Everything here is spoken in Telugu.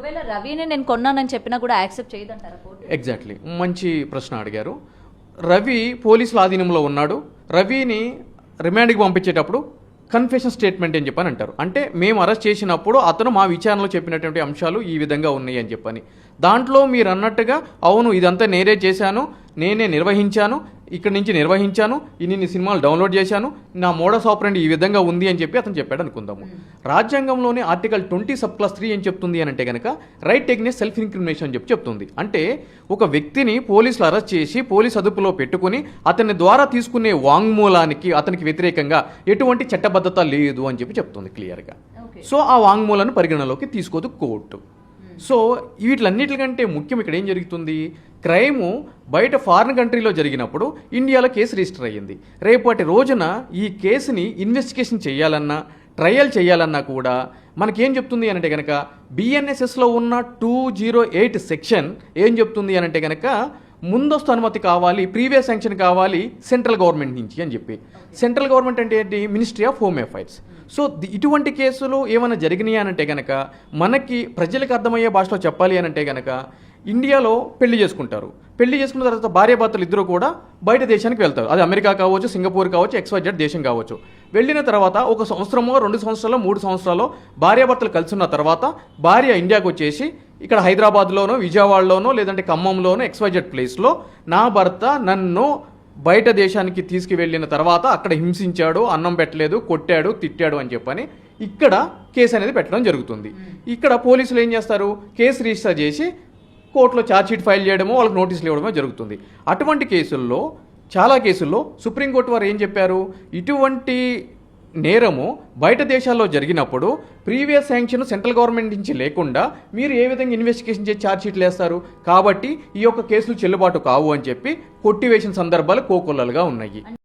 ఒకవేళ రవిని నేను కొన్నానని చెప్పినా కూడా యాక్సెప్ట్ చేయదంటారా కోర్టు? ఎగ్జాక్ట్లీ, మంచి ప్రశ్న అడిగారు. రవి పోలీసుల ఆధీనంలో ఉన్నాడు. రవిని రిమాండ్కి పంపించేటప్పుడు కన్ఫెషన్ స్టేట్మెంట్ అని చెప్పని అంటారు. అంటే మేము అరెస్ట్ చేసినప్పుడు అతను మా విచారణలో చెప్పినటువంటి అంశాలు ఈ విధంగా ఉన్నాయి అని చెప్పని. దాంట్లో మీరు అన్నట్టుగా అవును ఇదంతా నేనే చేశాను, నేనే నిర్వహించాను, ఇక్కడి నుంచి నిర్వహించాను, ఇన్ని సినిమాలు డౌన్లోడ్ చేశాను, నా మోడస్ ఆపరెండి ఈ విధంగా ఉంది అని చెప్పి అతను చెప్పాడు అనుకుందాము. రాజ్యాంగంలోనే ఆర్టికల్ 20(3) ఏం చెప్తుంది అని అంటే కనుక రైట్ ఎగ్నెస్ట్ సెల్ఫ్ ఇన్క్రిమినేషన్ అని చెప్పి చెప్తుంది. అంటే ఒక వ్యక్తిని పోలీసులు అరెస్ట్ చేసి పోలీసు అదుపులో పెట్టుకుని అతని ద్వారా తీసుకునే వాంగ్మూలానికి అతనికి వ్యతిరేకంగా ఎటువంటి చట్టబద్ధత లేదు అని చెప్పి చెప్తుంది క్లియర్గా. సో ఆ వాంగ్మూలాన్ని పరిగణలోకి తీసుకోదు కోర్టు. సో వీటిలన్నిటికంటే ముఖ్యం ఇక్కడ ఏం జరుగుతుంది, క్రైము బయట ఫారిన్ కంట్రీలో జరిగినప్పుడు ఇండియాలో కేసు రిజిస్టర్ అయ్యింది. రేపటి రోజున ఈ కేసుని ఇన్వెస్టిగేషన్ చేయాలన్నా ట్రయల్ చేయాలన్నా కూడా మనకేం చెప్తుంది అనంటే కనుక బిఎన్ఎస్ఎస్లో ఉన్న 208 సెక్షన్ ఏం చెప్తుంది అనంటే కనుక ముందస్తు అనుమతి కావాలి, ప్రీవియస్ శాంక్షన్ కావాలి సెంట్రల్ గవర్నమెంట్ నుంచి అని చెప్పి. సెంట్రల్ గవర్నమెంట్ అంటే ఏంటి, ministry of home affairs. So ఇటువంటి కేసులు ఏమైనా జరిగినాయి అనంటే కనుక మనకి ప్రజలకు అర్థమయ్యే భాషలో చెప్పాలి అనంటే కనుక ఇండియాలో పెళ్లి చేసుకుంటారు. పెళ్లి చేసుకున్న తర్వాత భార్యాభర్తలు ఇద్దరు కూడా బయట దేశానికి వెళ్తారు. అది అమెరికా కావచ్చు, సింగపూర్ కావచ్చు, XYZ దేశం కావచ్చు. వెళ్ళిన తర్వాత 1 సంవత్సరమో 2 సంవత్సరాలు 3 సంవత్సరాలు భార్యాభర్తలు కలిసి ఉన్న తర్వాత భార్య ఇండియాకు వచ్చేసి ఇక్కడ హైదరాబాద్లోనో విజయవాడలోనో లేదంటే ఖమ్మంలోనో XYZ ప్లేస్లో నా భర్త నన్ను బయట దేశానికి తీసుకువెళ్ళిన తర్వాత అక్కడ హింసించాడు, అన్నం పెట్టలేదు, కొట్టాడు, తిట్టాడు అని చెప్పని ఇక్కడ కేసు అనేది పెట్టడం జరుగుతుంది. ఇక్కడ పోలీసులు ఏం చేస్తారు, కేసు రిజిస్టర్ చేసి కోర్టులో ఛార్జ్షీట్ ఫైల్ చేయడమో వాళ్ళకి నోటీసులు ఇవ్వడమో జరుగుతుంది. అటువంటి కేసుల్లో చాలా కేసుల్లో సుప్రీంకోర్టు వారు ఏం చెప్పారు, ఇటువంటి నేరము బయట దేశాల్లో జరిగినప్పుడు ప్రీవియస్ శాంక్షన్ సెంట్రల్ గవర్నమెంట్ నుంచి లేకుండా మీరు ఏ విధంగా ఇన్వెస్టిగేషన్ చేసి ఛార్జ్షీట్లు వేస్తారు, కాబట్టి ఈ యొక్క కేసులు చెల్లుబాటు కావు అని చెప్పి కొట్టివేసిన సందర్భాలు కోకొల్లలుగా ఉన్నాయి.